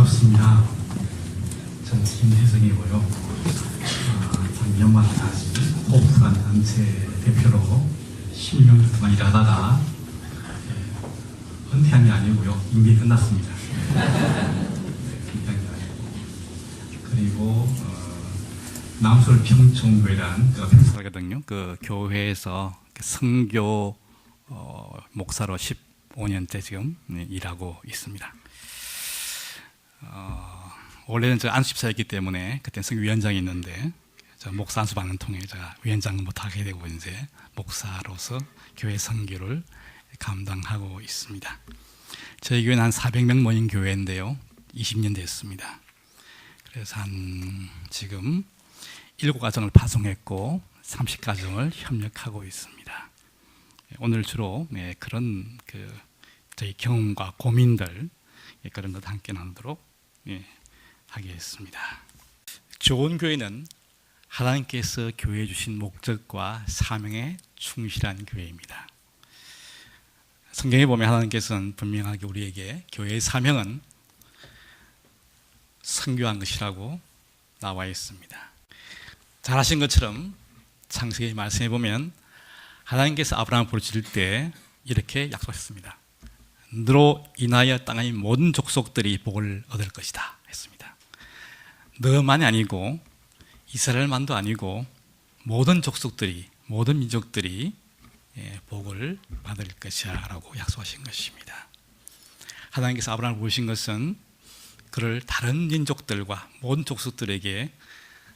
반갑습니다. 저는 김혜성이고요. 작년만 다시 호프란 단체 대표로 10년 동안 일하다가 은퇴한 게 아니고요. 임기 끝났습니다. 은퇴한 게 아니고. 그리고 남서울 평촌교회란 평촌하거든요. 그 교회에서 선교 목사로 15년째 지금 일하고 있습니다. 원래는 제가 안수집사였기 때문에 그때 선교위원장이 있는데 목사 안수반을 통해 제가 위원장을 못하게 되고 이제 목사로서 교회 선교를 감당하고 있습니다. 저희 교회는 한 400명 모인 교회인데요. 20년 됐습니다. 그래서 지금 7가정을 파송했고 30가정을 협력하고 있습니다. 오늘 주로 그런 저희 경험과 고민들 그런 것 함께 나누도록 하겠습니다. 좋은 교회는 하나님께서 교회에 주신 목적과 사명에 충실한 교회입니다. 성경에 보면 하나님께서는 분명하게 우리에게 교회의 사명은 선교한 것이라고 나와 있습니다. 잘 아신 것처럼 창세기 말씀해 보면 하나님께서 아브라함을 부르실 때 이렇게 약속했습니다. 너로 인하여 땅의 모든 족속들이 복을 얻을 것이다 했습니다. 너만이 아니고 이스라엘만도 아니고 모든 족속들이, 모든 민족들이 복을 받을 것이야 라고 약속하신 것입니다. 하나님께서 아브라함을 부르신 것은 그를 다른 민족들과 모든 족속들에게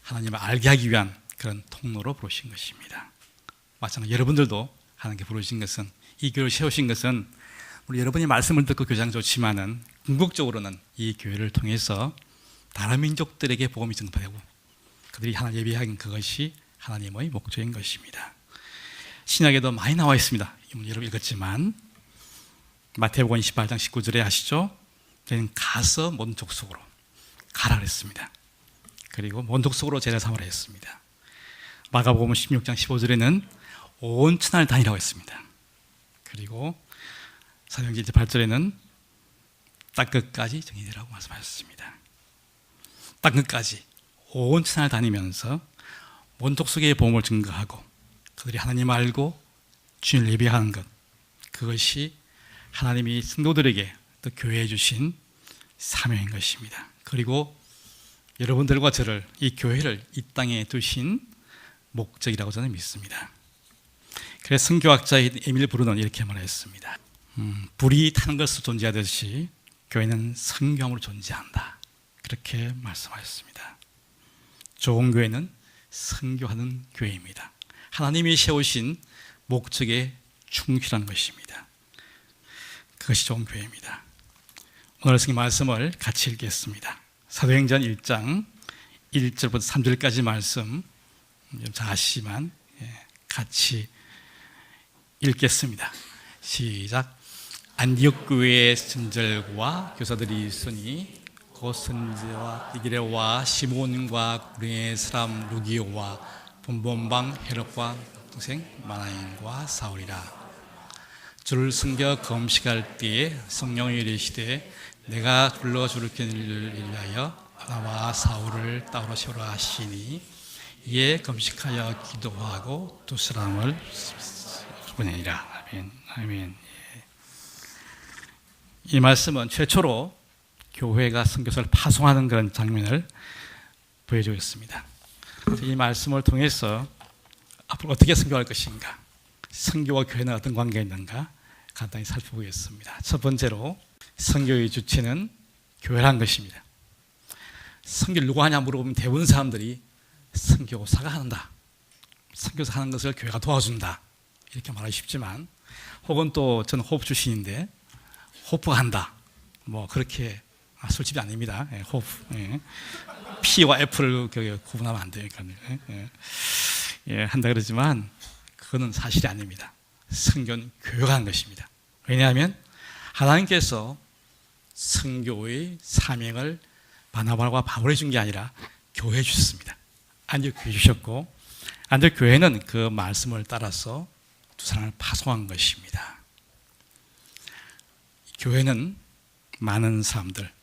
하나님을 알게 하기 위한 그런 통로로 부르신 것입니다. 마찬가지로 여러분들도 하나님께 부르신 것은, 이 교회를 세우신 것은 우리 여러분이 말씀을 듣고 교장 좋지만은 궁극적으로는 이 교회를 통해서 다른 민족들에게 복음이 전파되고 그들이 하나님 예배하는 그것이 하나님의 목적인 것입니다. 신약에도 많이 나와 있습니다. 여러분 읽었지만 마태복음 28장 19절에 아시죠? 저희는 가서 모든 족속으로 가라 그랬습니다. 그리고 모든 족속으로 제자 삼으라 했습니다. 마가복음 16장 15절에는 온 천하를 다니라고 했습니다. 그리고 사도행전 8절에는 땅끝까지 정의되라고 말씀하셨습니다. 땅끝까지 온 천하를 다니면서 모든 족속의 복음을 증거하고 그들이 하나님 알고 주님을 예배하는 것, 그것이 하나님이 성도들에게 또 교회에 주신 사명인 것입니다. 그리고 여러분들과 저를, 이 교회를 이 땅에 두신 목적이라고 저는 믿습니다. 그래서 선교학자인 에밀 브루너는 이렇게 말했습니다. 불이 타는 것으로 존재하듯이 교회는 선교함으로 존재한다. 그렇게 말씀하셨습니다. 좋은 교회는 선교하는 교회입니다. 하나님이 세우신 목적에 충실한 것입니다. 그것이 좋은 교회입니다. 오늘 성경 말씀을 같이 읽겠습니다. 사도행전 1장 1절부터 3절까지 말씀 좀 자시만 같이 읽겠습니다. 시작. 안디옥 교회의 선절과 교사들이 있으니 곧 선지와 디기레와 시몬과 구레네 사람 루기오와 분본방 헤롯과 동생 마나인과 사울이라. 주를 섬겨 금식할 때에 성령이 이르시되 내가 불러 주를 위하여 나와 사울을 따로 세우라 하시니 이에 금식하여 기도하고 두 사람을 보내니라. 아멘. 아멘. 이 말씀은 최초로 교회가 선교사를 파송하는 그런 장면을 보여주고 있습니다. 이 말씀을 통해서 앞으로 어떻게 선교할 것인가, 선교와 교회는 어떤 관계가 있는가 간단히 살펴보겠습니다. 첫 번째로 선교의 주체는 교회라는 것입니다. 선교를 누가 하냐 물어보면 대부분 사람들이 선교사가 한다, 선교사 하는 것을 교회가 도와준다 이렇게 말하기 쉽지만, 혹은 또 저는 호프 출신인데 호프가 한다, 뭐 그렇게 술집이 아닙니다. 호프, P와 F를 구분하면 안 돼요. 한다 그러지만 그거는 사실이 아닙니다. 선교는 교회가 하는 것입니다. 왜냐하면 하나님께서 선교의 사명을 바나바와 바울에 준 게 아니라 교회에 주셨습니다. 안디옥 교회에 주셨고, 안디옥 교회는 그 말씀을 따라서 두 사람을 파송한 것입니다. 교회는 많은 사람들,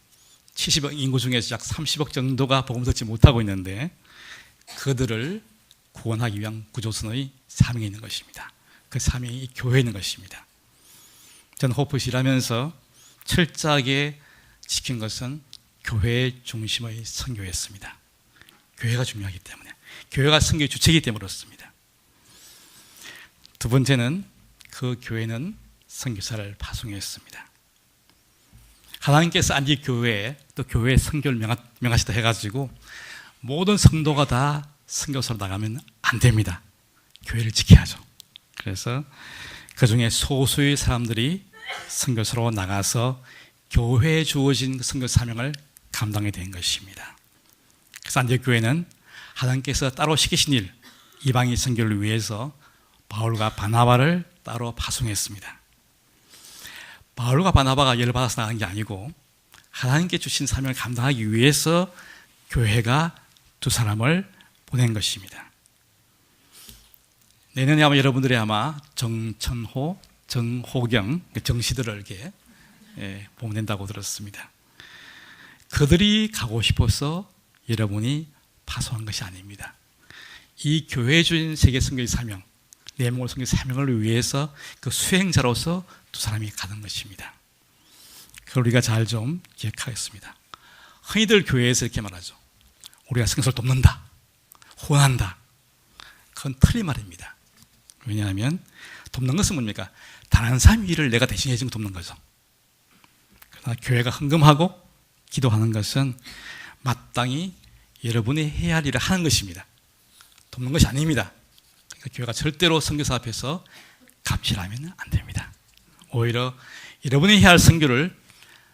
70억 인구 중에서 약 30억 정도가 복음 듣지 못하고 있는데 그들을 구원하기 위한 구조선의 사명이 있는 것입니다. 그 사명이 교회에 있는 것입니다. 저는 호프시 일하면서 철저하게 지킨 것은 교회의 중심의 선교였습니다. 교회가 중요하기 때문에, 교회가 선교의 주체이기 때문에 그렇습니다. 두 번째는 그 교회는 선교사를 파송했습니다. 하나님께서 안디 교회에 또 교회의 선교를 명하시다 해가지고 모든 성도가 다 선교사로 나가면 안 됩니다. 교회를 지켜야죠. 그래서 그 중에 소수의 사람들이 선교사로 나가서 교회에 주어진 선교 사명을 감당하게 된 것입니다. 그래서 안디옥 교회는 하나님께서 따로 시키신 일, 이방인 선교를 위해서 바울과 바나바를 따로 파송했습니다. 바울과 바나바가 열받아서 나간 게 아니고 하나님께 주신 사명을 감당하기 위해서 교회가 두 사람을 보낸 것입니다. 내년에 아마 여러분들이 아마 정천호, 정호경, 정시들을 이렇게 보낸다고 들었습니다. 그들이 가고 싶어서 여러분이 파송한 것이 아닙니다. 이 교회에 주신 세계 선교의 사명, 내몽을 선교의 사명을 위해서 그 수행자로서 두 사람이 가는 것입니다. 그걸 우리가 잘 좀 기억하겠습니다. 흔히들 교회에서 이렇게 말하죠. 우리가 선교사를 돕는다, 후원한다. 그건 틀린 말입니다. 왜냐하면 돕는 것은 뭡니까? 다른 사람의 일을 내가 대신해 주면 돕는 거죠. 그러나 교회가 헌금하고 기도하는 것은 마땅히 여러분이 해야 할 일을 하는 것입니다. 돕는 것이 아닙니다. 그러니까 교회가 절대로 선교사 앞에서 갑질하면 안 됩니다. 오히려 여러분이 해야 할 선교를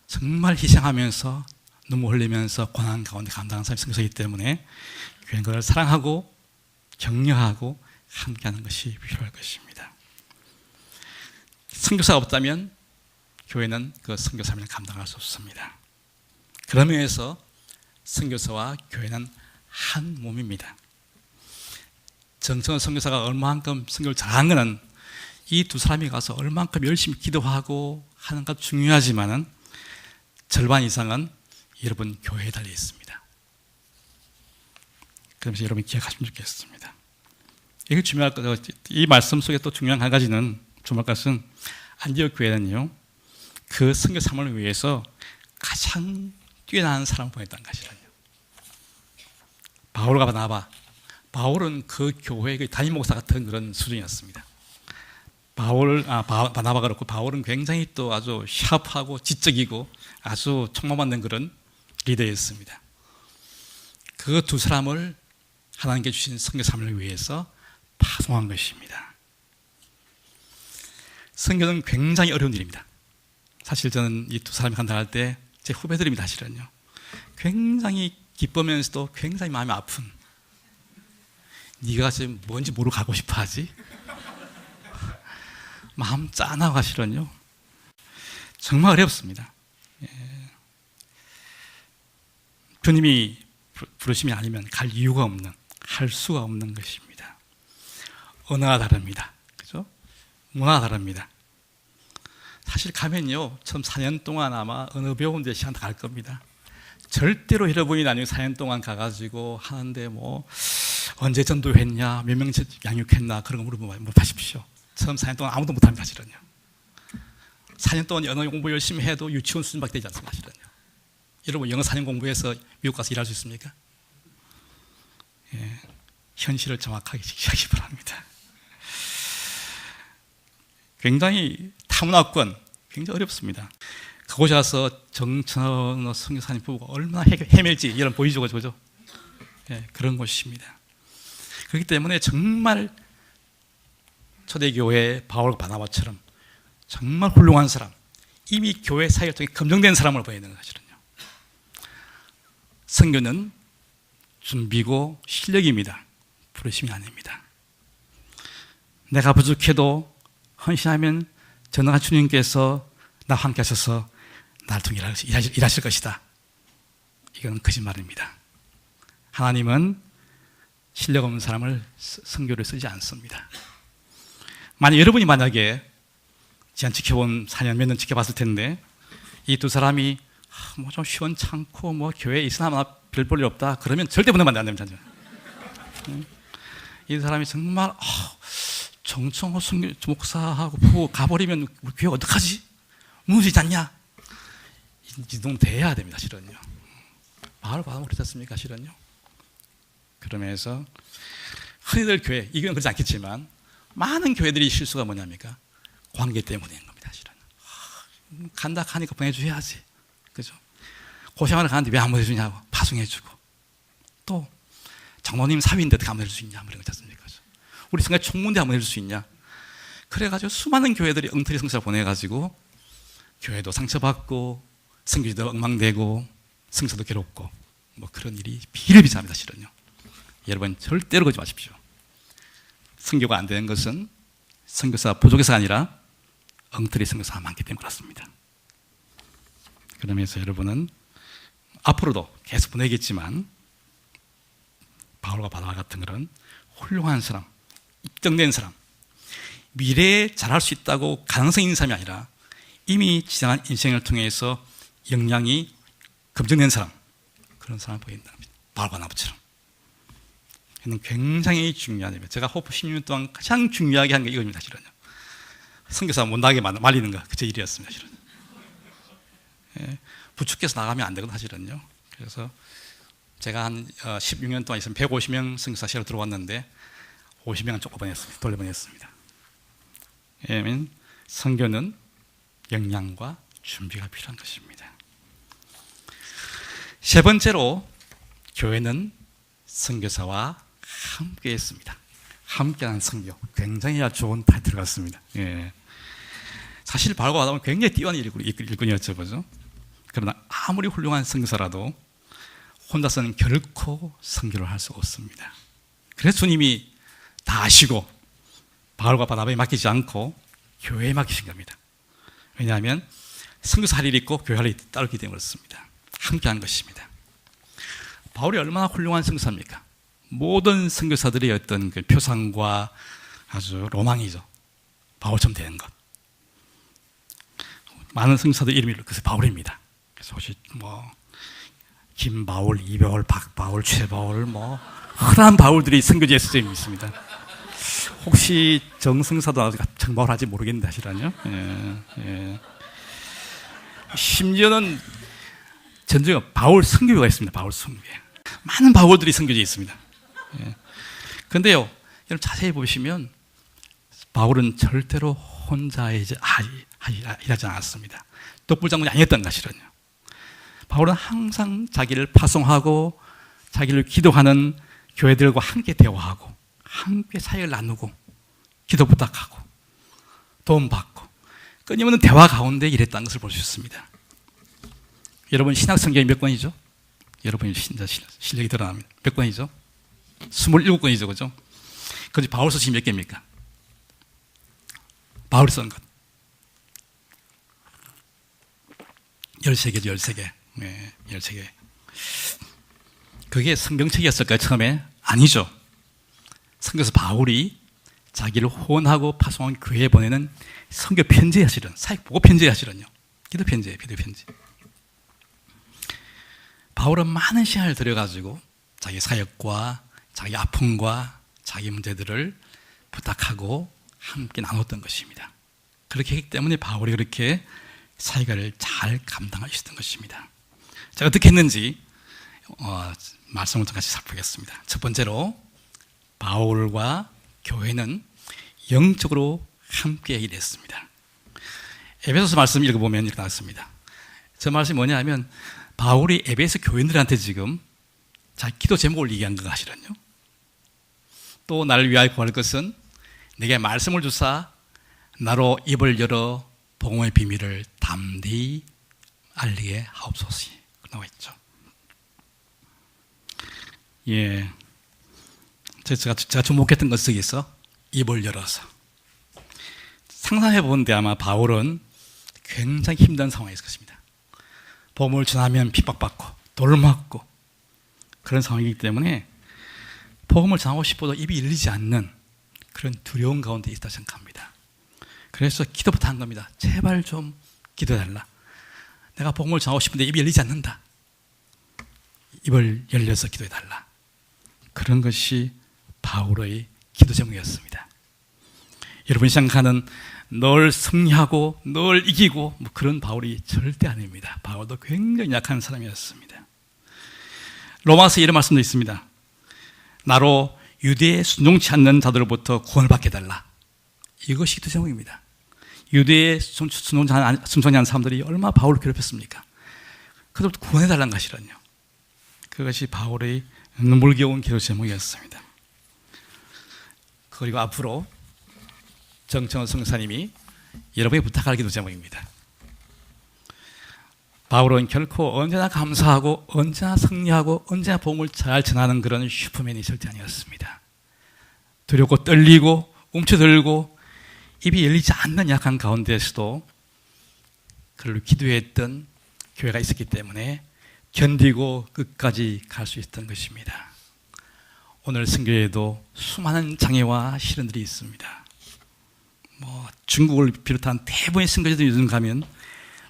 정말 희생하면서 눈물 흘리면서 고난 가운데 감당하는 사람이 선교사이기 때문에 교회는 그걸 사랑하고 격려하고 함께하는 것이 필요할 것입니다. 선교사가 없다면 교회는 그 선교 사명을 감당할 수 없습니다. 그런 면에서 선교사와 교회는 한 몸입니다. 정청원 선교사가 얼마만큼 선교를 잘한 것은 이 두 사람이 가서 얼마만큼 열심히 기도하고 하는 것 중요하지만은 절반 이상은 여러분 교회에 달려 있습니다. 그러면서 여러분 기억하시면 좋겠습니다. 이게 중요할 것, 이 말씀 속에 또 중요한 한 가지는 주목할 것은 안디옥 교회는요, 그 선교 사명을 위해서 가장 뛰어난 사람을 보냈다는 것이라요. 바울과 바나바. 바울은 그 교회의 담임 목사 같은 그런 수준이었습니다. 바나바가 그렇고 바울은 굉장히 또 아주 샤프하고 지적이고 아주 총망받는 그런 리더였습니다. 그 두 사람을 하나님께 주신 선교 사명을 위해서 파송한 것입니다. 선교는 굉장히 어려운 일입니다. 사실 저는 이 두 사람이 간다할 때 제 후배들입니다. 사실은요. 굉장히 기쁘면서도 굉장히 마음이 아픈, 네가 지금 뭔지 모르고 가고 싶어 하지? 마음 짠하고 사실은요. 정말 어렵습니다. 주님이 부르시면 아니면 갈 이유가 없는, 할 수가 없는 것입니다. 언어가 다릅니다. 그죠? 문화가 다릅니다. 사실 가면요, 처음 4년 동안 아마 언어 배우는 데 시간 다 갈 겁니다. 절대로 여러분이 나중에 4년 동안 가가지고 하는데 뭐 언제 전도했냐, 몇 명 양육했나 그런 거 물어보면 못하십시오. 처음 4년 동안 아무도 못합니다. 사실은요. 4년 동안 언어 공부 열심히 해도 유치원 수준밖에 되지 않습니다. 사실은요. 여러분 영어 4년 공부해서 미국 가서 일할 수 있습니까? 예, 현실을 정확하게 지키시기 바랍니다. 굉장히 타문화권, 굉장히 어렵습니다. 그곳에 가서 정천호 선교사님 부부가 얼마나 헤맬지 이런 보이죠, 그죠? 예, 그런 곳입니다. 그렇기 때문에 정말 초대교회 바울 바나바처럼 정말 훌륭한 사람, 이미 교회 사역을 통해 검증된 사람을 보이는 사실은요. 선교는 준비고 실력입니다. 부르심이 아닙니다. 내가 부족해도 헌신하면 전능한 주님께서 나와 함께 하셔서 나를 통해 일하실 것이다. 이건 거짓말입니다. 하나님은 실력 없는 사람을 선교를 쓰지 않습니다. 여러분이 만약에 지난 지켜본 4년 몇 년 지켜봤을 텐데 이 두 사람이 뭐 좀 시원찮고 뭐 교회에 있으나 별 볼 일 없다. 그러면 절대 보내면 안 됩니다. 이 사람이 정말 정청호 목사하고 보고 가버리면 우리 교회 어떡하지? 무너지지 않냐? 이동돼야 됩니다. 실은요. 마을 받으면 그렇지 않습니까? 실은요. 그러면서 흔히들 교회, 이건 그렇지 않겠지만 많은 교회들이 실수가 뭐냐니까 관계 때문인 겁니다. 실은 간다 하니까 보내줘야지, 그죠? 고생하러 가는데 왜 안 보내주냐고 파송해주고, 또 장로님 사위인데 어떻게 안 보내줄 수 있냐, 그런 거 있지 않습니까? 우리 성가 총무인데 안 보내줄 수 있냐? 그래가지고 수많은 교회들이 엉터리 성사 보내가지고 교회도 상처받고 성교지도 엉망되고 성사도 괴롭고 뭐 그런 일이 비일비재합니다. 실은요. 여러분 절대로 그러지 마십시오. 선교가 안 되는 것은 선교사 부족해서가 아니라 엉터리 선교사가 많기 때문에 그렇습니다. 그러면서 여러분은 앞으로도 계속 보내겠지만 바울과 바나바 같은 그런 훌륭한 사람, 입증된 사람, 미래에 잘할 수 있다고 가능성 있는 사람이 아니라 이미 지상한 인생을 통해서 역량이 검증된 사람, 그런 사람을 보인다는 겁니다. 바울과 바나바처럼. 이는 굉장히 중요한 일입니다. 제가 호프 16년 동안 가장 중요하게 한 게 이겁니다. 실은요. 선교사 못 나게 말리는 거, 그 제 일이었습니다. 실은. 예, 부축해서 나가면 안 되거든요. 사실은요. 그래서 제가 한 16년 동안 있으면 150명 선교사 시로 들어왔는데 50명은 쫓아보냈습니다. 돌려보냈습니다. 왜냐하면 선교는 역량과 준비가 필요한 것입니다. 세 번째로 교회는 선교사와 함께 했습니다. 함께하는 선교, 굉장히 좋은 타이틀 같습니다. 예. 사실 바울과 바나바는 굉장히 뛰어난 일꾼이었죠, 그죠? 그러나 아무리 훌륭한 선교사라도 혼자서는 결코 선교를 할 수가 없습니다. 그래서 주님이 다 아시고 바울과 바나바에 맡기지 않고 교회에 맡기신 겁니다. 왜냐하면 선교사 할 일이 있고 교회 할 일이 따르기 때문에 그렇습니다. 함께한 것입니다. 바울이 얼마나 훌륭한 선교사입니까? 모든 선교사들의 어떤 그 표상과 아주 로망이죠. 바울처럼 되는 것. 많은 선교사들 이름이 그래서 바울입니다. 그래서 혹시 뭐 김바울, 이바울, 박바울, 최바울, 뭐 흔한 바울들이 선교지에 쓰여 있습니다. 혹시 정승사도 아직 정바울 하지 모르겠는데 사실은요. 예. 심지어는 전쟁에 바울 선교회가 있습니다. 바울 선교회. 많은 바울들이 선교지에 있습니다. 그런데요, 여러분 자세히 보시면 바울은 절대로 혼자 일하지 않았습니다. 독불장군이 아니었던 것이거든요. 바울은 항상 자기를 파송하고 자기를 기도하는 교회들과 함께 대화하고 함께 사역을 나누고 기도 부탁하고 도움받고 끊임없는 대화 가운데 일했다는 것을 볼 수 있습니다. 여러분 신약 성경이 몇 권이죠? 여러분이 진짜 실력이 드러납니다. 몇 권이죠? 27권이죠, 그죠? 그런데 바울 서신이 몇 개입니까? 바울이 쓴 것 13개죠, 13개. 네, 13개. 그게 성경책이었을까요, 처음에? 아니죠. 성경에서 바울이 자기를 후원하고 파송한 교회에 보내는 선교 편지 하시는, 사역 보고 편지 하시는요. 기도 편지예요, 기도 편지. 바울은 많은 시간을 들여가지고 자기 사역과 자기 아픔과 자기 문제들을 부탁하고 함께 나눴던 것입니다. 그렇게 했기 때문에 바울이 그렇게 사역을 잘 감당하셨던 것입니다. 자, 어떻게 했는지 말씀을 좀 같이 살펴보겠습니다. 첫 번째로 바울과 교회는 영적으로 함께 일했습니다. 에베소서 말씀 읽어보면 이렇게 나왔습니다. 저 말씀이 뭐냐 하면 바울이 에베소 교인들한테 지금 자기 기도 제목을 얘기한 거 아시거든요. 또 나를 위하여 구할 것은 내게 말씀을 주사 나로 입을 열어 복음의 비밀을 담대히 알리게 하옵소서. 나와 있죠. 예, 제가 주목했던 것 속에서 입을 열어서 상상해 보는데 아마 바울은 굉장히 힘든 상황에 있을 것입니다. 복음을 전하면 핍박받고 돌을 맞고 그런 상황이기 때문에 복음을 전하고 싶어도 입이 열리지 않는 그런 두려운 가운데 있다 생각합니다. 그래서 기도부터 한 겁니다. 제발 좀 기도해달라. 내가 복음을 전하고 싶은데 입이 열리지 않는다. 입을 열려서 기도해달라. 그런 것이 바울의 기도 제목이었습니다. 여러분이 생각하는 늘 승리하고 늘 이기고 뭐 그런 바울이 절대 아닙니다. 바울도 굉장히 약한 사람이었습니다. 로마서 이런 말씀도 있습니다. 나로 유대에 순종치 않는 자들로부터 구원을 받게 해달라. 이것이 기도 제목입니다. 유대에 순종치 않는 사람들이 얼마나 바울을 괴롭혔습니까? 그들부터 구원해달라는 것이란요. 그것이 바울의 눈물겨운 기도 제목이었습니다. 그리고 앞으로 정청원 성사님이 여러분이 부탁할 기도 제목입니다. 바울은 결코 언제나 감사하고 언제나 승리하고 언제나 복음을 잘 전하는 그런 슈퍼맨이 절대 아니었습니다. 두렵고 떨리고 움츠들고 입이 열리지 않는 약한 가운데에서도 그를 기도했던 교회가 있었기 때문에 견디고 끝까지 갈 수 있었던 것입니다. 오늘 선교에도 수많은 장애와 시련들이 있습니다. 중국을 비롯한 대부분의 선교지들 요즘 가면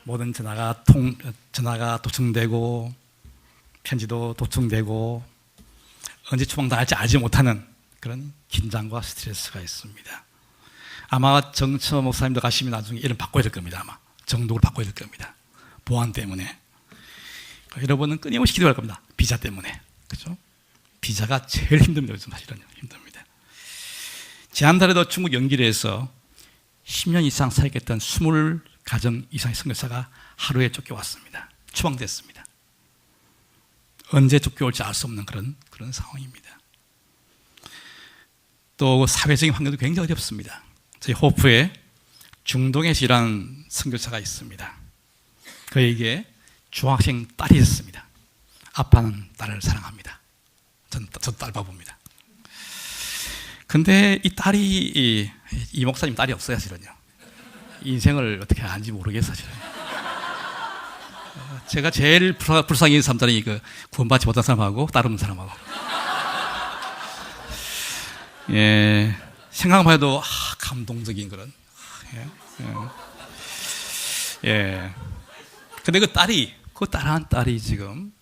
모든 전화가 도청되고 편지도 도청되고 언제 추방당할지 알지 못하는 그런 긴장과 스트레스가 있습니다. 아마 정처 목사님도 가시면 나중에 이름 바꿔야 될 겁니다. 아마 정독을 바꿔야 될 겁니다. 보안 때문에. 여러분은 끊임없이 기도할 겁니다. 비자 때문에. 그죠? 비자가 제일 힘듭니다. 요즘 사실은 힘듭니다. 지난달에도 중국 연길에서 10년 이상 사역했던 20가정 이상의 선교사가 하루에 쫓겨왔습니다. 추방됐습니다. 언제 쫓겨올지 알 수 없는 그런 상황입니다. 또 사회적인 환경도 굉장히 어렵습니다. 저희 호프에 중동에서 일하는 선교사가 있습니다. 그에게 중학생 딸이 있습니다. 아빠는 딸을 사랑합니다. 저도 딸 봐봅니다. 근데 이 딸이 이 목사님 딸이 없어요, 사실은요. 인생을 어떻게 하는지 모르겠어요, 사실은. 제가 제일 불쌍히 사람들이 구원받지 못한 사람하고 딸 없는 사람하고. 예, 생각만 해도 감동적인 그런. 예. 근데 그 딸한 딸이 지금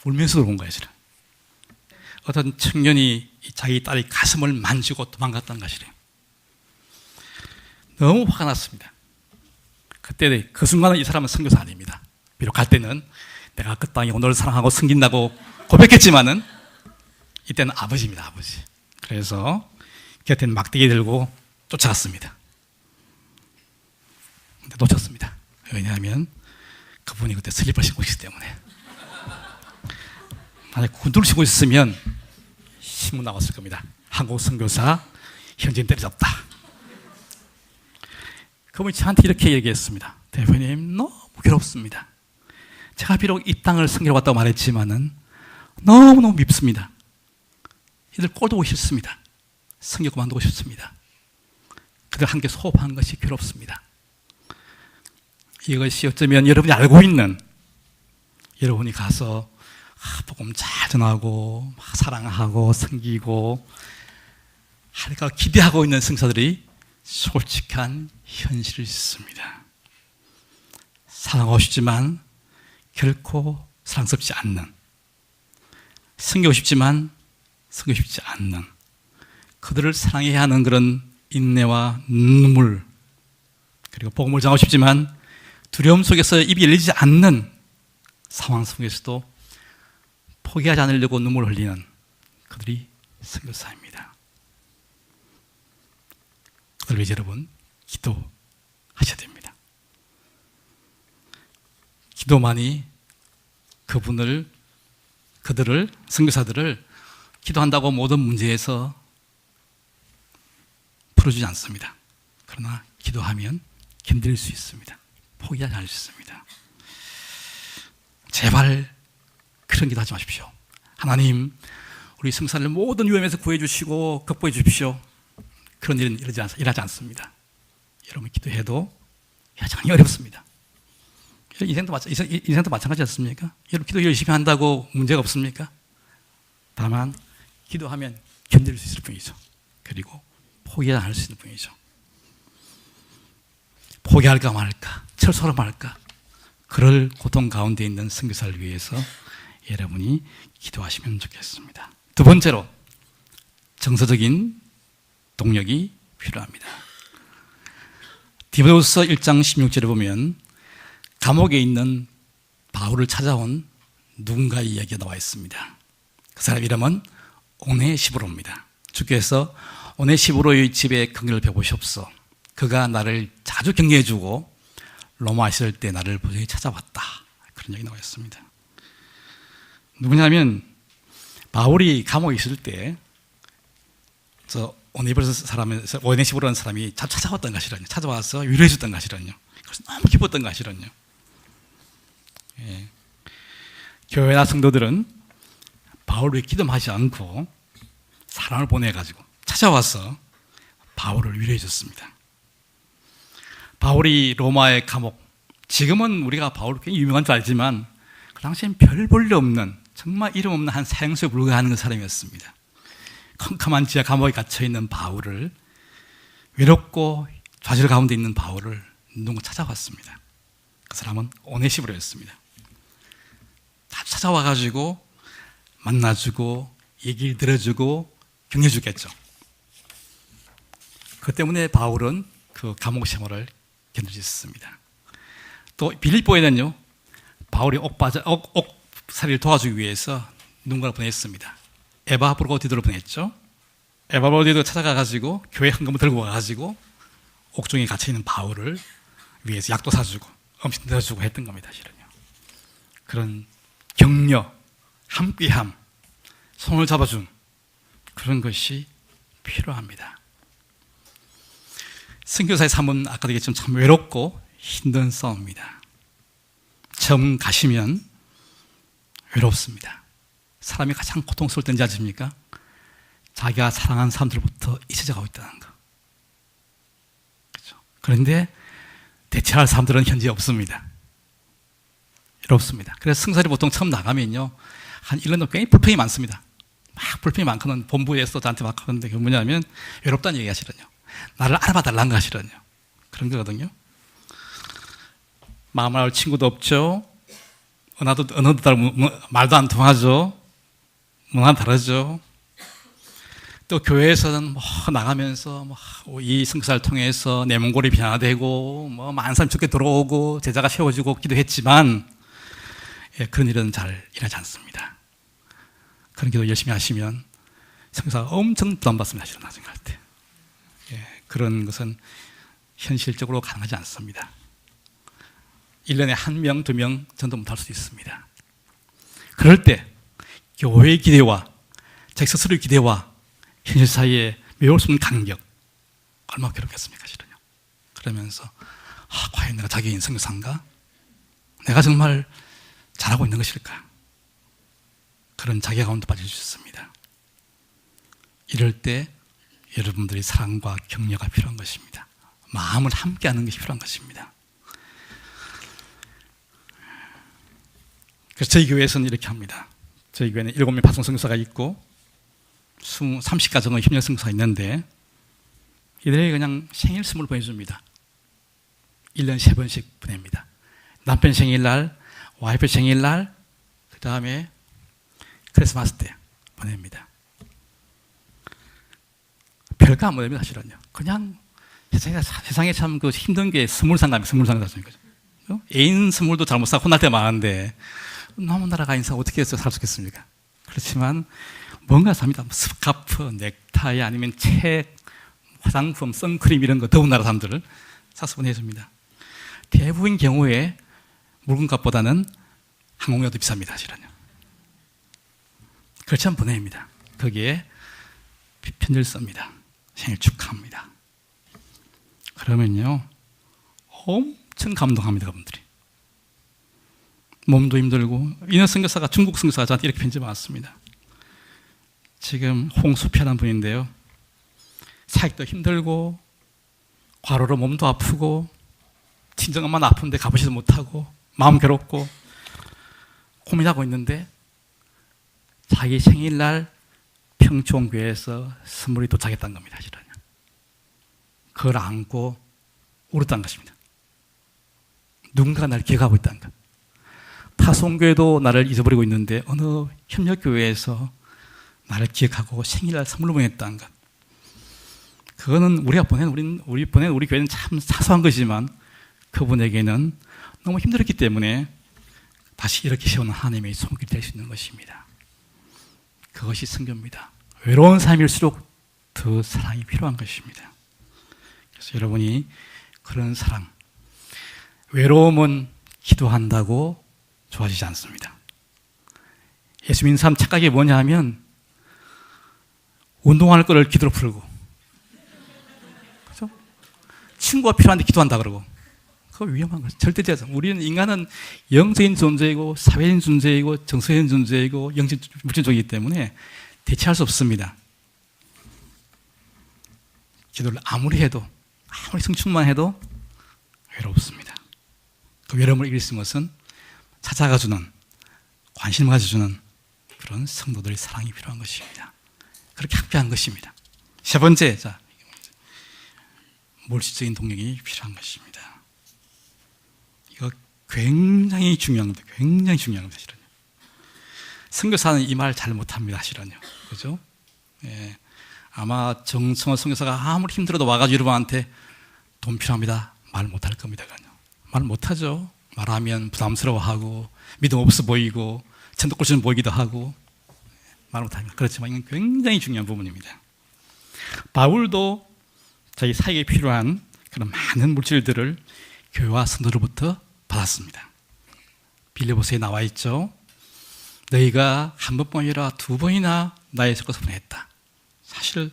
울면서 온 거예요, 사실은. 어떤 청년이 자기 딸의 가슴을 만지고 도망갔다는 것이래요. 너무 화가 났습니다. 그때 그 순간은 이 사람은 선교사 아닙니다. 비록 갈 때는 내가 그 땅에 너를 사랑하고 섬긴다고 고백했지만은 이때는 아버지입니다, 아버지. 그래서 곁에는 막대기 들고 쫓아갔습니다. 근데 놓쳤습니다. 왜냐하면 그분이 그때 슬리퍼 신고 있기 때문에. 만약 구두를 신고 있었으면 신문 나왔을 겁니다. 한국 선교사 현지인 때려잡다. 그분이 저한테 이렇게 얘기했습니다. 대표님, 너무 괴롭습니다. 제가 비록 이 땅을 선교로 왔다고 말했지만은 너무너무 밉습니다. 이들 꼴도 보기 싫습니다. 선교 그만두고 싶습니다. 그들 함께 소업하는 것이 괴롭습니다. 이것이 어쩌면 여러분이 알고 있는, 여러분이 가서 복음 잘 전하고 사랑하고 섬기고 할까 기대하고 있는 성사들이 솔직한 현실이 있습니다. 사랑하고 싶지만 결코 사랑스럽지 않는, 섬기고 싶지만 섬기고 싶지 않는, 그들을 사랑해야 하는 그런 인내와 눈물, 그리고 복음을 전하고 싶지만 두려움 속에서 입이 열리지 않는 상황 속에서도 포기하지 않으려고 눈물을 흘리는 그들이 선교사입니다. 그들 위해 여러분 기도하셔야 됩니다. 기도만이 그들을 선교사들을 기도한다고 모든 문제에서 풀어주지 않습니다. 그러나 기도하면 견딜 수 있습니다. 포기하지 않을 수 있습니다. 제발 그런 기도 하지 마십시오. 하나님, 우리 성사를 모든 위험에서 구해주시고 극복해 주십시오. 그런 일은 일하지 않습니다. 여러분 기도해도 여전히 어렵습니다. 인생도 마찬가지 않습니까? 여러분 기도 열심히 한다고 문제가 없습니까? 다만 기도하면 견딜 수 있을 뿐이죠. 그리고 포기하지 않을 수 있는 뿐이죠. 포기할까 말까, 철수하라 말까, 그럴 고통 가운데 있는 선교사를 위해서 여러분이 기도하시면 좋겠습니다. 두 번째로 정서적인 동력이 필요합니다. 디모데후서 1장 16절에 보면 감옥에 있는 바울을 찾아온 누군가의 이야기가 나와 있습니다. 그 사람 이름은 오네시보로입니다. 주께서 오네시보로의 집에 긍휼을 베푸시옵소서. 그가 나를 자주 격려해주고 로마 있을 때 나를 부정히 찾아왔다. 그런 얘기 나와 있습니다. 누구냐면 바울이 감옥에 있을 때 저 오네시보로라는 사람이 자주 찾아왔던 것이라뇨. 찾아와서 위로해 줬던 것이라뇨. 그래서 너무 기뻤던 것이라뇨. 예. 교회나 성도들은 바울을 위해 기도만 하지 않고 사람을 보내가지고 찾아와서 바울을 위로해 줬습니다. 바울이 로마의 감옥, 지금은 우리가 바울이 굉장히 유명한 줄 알지만 그 당시엔 별 볼 일 없는 정말 이름 없는 한 사형수에 불과하는 사람이었습니다. 컴컴한 지하 감옥에 갇혀있는 바울을, 외롭고 좌절 가운데 있는 바울을 누군가 찾아왔습니다. 그 사람은 오네시보로였습니다. 다 찾아와가지고 만나주고 얘기를 들어주고 격려주겠죠. 그 때문에 바울은 그 감옥 생활을 견딜 수 있었습니다. 또 빌립보에는요, 바울이 옥살이를 도와주기 위해서 누군가를 보냈습니다. 에바브로디도를 보냈죠. 에바브로디도 찾아가가지고 교회 헌금을 들고 와가지고 옥중에 갇혀있는 바울을 위해서 약도 사주고 음식 넣어주고 했던 겁니다. 실은요. 그런 격려, 함께함, 손을 잡아준 그런 것이 필요합니다. 선교사의 삶은 아까도 얘기했지만 참 외롭고 힘든 싸움입니다. 처음 가시면 외롭습니다. 사람이 가장 고통스러울 때인지 아십니까? 자기가 사랑하는 사람들부터 잊혀져 가고 있다는 거. 그렇죠? 그런데 대체할 사람들은 현재 없습니다. 외롭습니다. 그래서 승사리 보통 처음 나가면요, 한 1년 동안 굉장히 불평이 많습니다. 막 불평이 많거든. 본부에서 저한테 막 하는데 그게 뭐냐면 외롭다는 얘기 하시거든요. 나를 알아봐 달라는 거 하시거든요. 그런 거거든요. 마음을 알 친구도 없죠. 언어도 말도 안 통하죠. 문화는 다르죠. 또 교회에서는 나가면서 이 성사를 통해서 내 몽골이 변화되고 많은 사람이 좋게 들어오고 제자가 세워지고 기도했지만 그런 일은 잘 일어나지 않습니다. 그런 기도 열심히 하시면 성사가 엄청 부담받습니다. 실은 나중에 할 때. 그런 것은 현실적으로 가능하지 않습니다. 1년에 1명, 2명 전도 못할 수도 있습니다. 그럴 때 교회의 기대와 자기 스스로의 기대와 현실 사이에 메울 수 없는 간격, 얼마나 괴롭겠습니까, 실은요. 그러면서 과연 내가 자기인 선교사인가? 내가 정말 잘하고 있는 것일까? 그런 자기 가운데 빠질 수 있습니다. 이럴 때 여러분들이 사랑과 격려가 필요한 것입니다. 마음을 함께하는 것이 필요한 것입니다. 그래서 저희 교회에서는 이렇게 합니다. 저희 교회는 7명 파송 선교사가 있고 30가정의 협력 선교사가 있는데 이들에게 그냥 생일 선물 보내줍니다. 1년에 3번씩 보냅니다. 남편 생일날, 와이프 생일날, 그 다음에 크리스마스 때 보냅니다. 별거 안 보냅니다, 사실은요. 그냥 세상에 참 그 힘든 게 선물상감이 선물상가죠. 애인 선물도 잘못 사고 혼날 때 많은데 너무 나라가 인사 어떻게 해서 살 수 있겠습니까? 그렇지만 뭔가 삽니다. 스카프, 넥타이 아니면 책, 화장품, 선크림 이런 거 더운 나라 사람들을 사서 보내줍니다. 대부분 경우에 물건값보다는 항공료도 비쌉니다, 사실은요. 그렇지 않으면 보냅니다. 거기에 편지를 씁니다. 생일 축하합니다. 그러면요, 엄청 감동합니다, 그분들이. 몸도 힘들고, 인어 선교사가, 중국 선교사가 저한테 이렇게 편지 왔습니다. 지금 홍수피하는 분인데요. 사익도 힘들고, 과로로 몸도 아프고, 친정엄마는 아픈데 가보지도 못하고, 마음 괴롭고, 고민하고 있는데, 자기 생일날 평촌교회에서 선물이 도착했다는 겁니다, 사실은. 그걸 안고 울었다는 것입니다. 누군가가 날 기억하고 있다는 것. 타송교회도 나를 잊어버리고 있는데 어느 협력교회에서 나를 기억하고 생일날 선물로 보냈다는 것. 그거는 우리 보낸 우리 교회는 참 사소한 것이지만 그분에게는 너무 힘들었기 때문에 다시 이렇게 세우는 하나님의 손길이 될 수 있는 것입니다. 그것이 선교입니다. 외로운 삶일수록 더 사랑이 필요한 것입니다. 그래서 여러분이 그런 사랑, 외로움은 기도한다고 좋아지지 않습니다. 예수 믿는 사람 착각이 뭐냐 하면 운동할 거를 기도로 풀고, 그렇죠? 친구가 필요한데 기도한다 그러고, 그거 위험한 거죠. 절대 되지 않습니다. 우리는 인간은 영적인 존재이고 사회적인 존재이고 정서적인 존재이고 영적 물질적이기 때문에 대체할 수 없습니다. 기도를 아무리 해도, 아무리 성충만 해도 외롭습니다. 그 외로움을 이길 수 있는 것은 찾아가주는, 관심을 가져주는 그런 성도들의 사랑이 필요한 것입니다. 그렇게 합의한 것입니다. 세 번째, 물질적인 동력이 필요한 것입니다. 이거 굉장히 중요한 겁니다. 굉장히 중요한 겁니다, 사실은요. 선교사는 이 말 잘 못합니다, 사실은요. 그죠? 예. 아마 정성호 선교사가 아무리 힘들어도 와가지고 여러분한테 돈 필요합니다. 말 못할 겁니다, 그냥. 말 못하죠. 말하면 부담스러워하고, 믿음 없어 보이고, 천덕골처럼 보이기도 하고, 말 못합니다. 그렇지만 이건 굉장히 중요한 부분입니다. 바울도 자기 사역에 필요한 그런 많은 물질들을 교회와 성도로부터 받았습니다. 빌립보서에 나와 있죠. 너희가 한 번뿐 아니라 두 번이나 나의 것을 보냈다. 사실